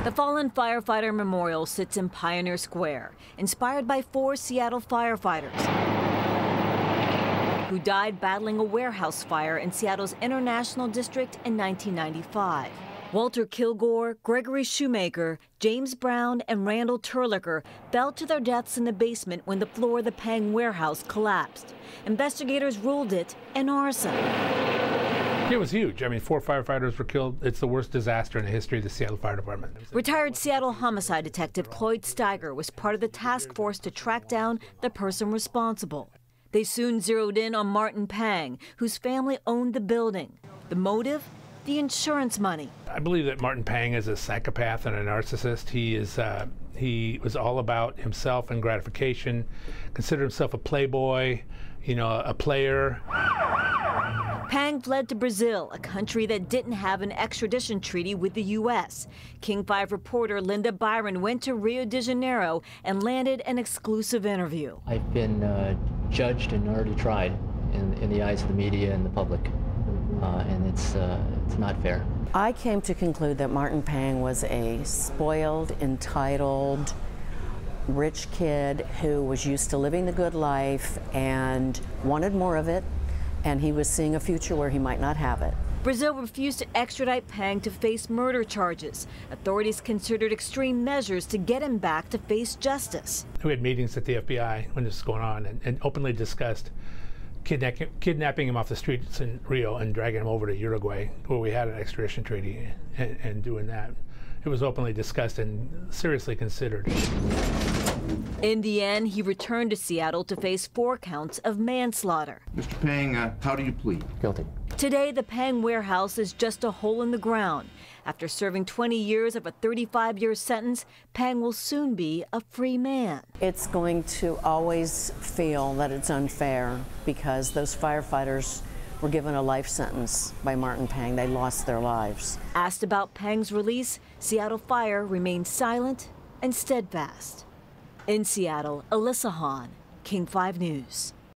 The fallen firefighter memorial sits in Pioneer Square, inspired by 4 Seattle firefighters who died battling a warehouse fire in Seattle's International District in 1995. Walter Kilgore, Gregory Shoemaker, James Brown, and Randall Terlicker fell to their deaths in the basement when the floor of the Pang warehouse collapsed. Investigators ruled it an arson. It was huge. I mean, 4 firefighters were killed. It's the worst disaster in the history of the Seattle Fire Department. Retired Seattle homicide detective Cloyd Steiger was part of the task force to track down the person responsible. They soon zeroed in on Martin Pang, whose family owned the building. The motive? The insurance money. I believe that Martin Pang is a psychopath and a narcissist. He was all about himself and gratification, considered himself a playboy, a player. Pang fled to Brazil, a country that didn't have an extradition treaty with the U.S. King 5 reporter Linda Byron went to Rio de Janeiro and landed an exclusive interview. I've been judged and already tried in the eyes of the media and the public, and it's not fair. I came to conclude that Martin Pang was a spoiled, entitled, rich kid who was used to living the good life and wanted more of it, and he was seeing a future where he might not have it. Brazil refused to extradite Pang to face murder charges. Authorities considered extreme measures to get him back to face justice. We had meetings at the FBI when this was going on and openly discussed kidnapping him off the streets in Rio and dragging him over to Uruguay, where we had an extradition treaty, and doing that. It was openly discussed and seriously considered. In the end, he returned to Seattle to face 4 counts of manslaughter. Mr. Pang, how do you plead? Guilty. Today, the Pang warehouse is just a hole in the ground. After serving 20 years of a 35-year sentence, Pang will soon be a free man. It's going to always feel that it's unfair because those firefighters were given a life sentence by Martin Pang. They lost their lives. Asked about Pang's release, Seattle Fire remained silent and steadfast. In Seattle, Elisa Hahn, King 5 News.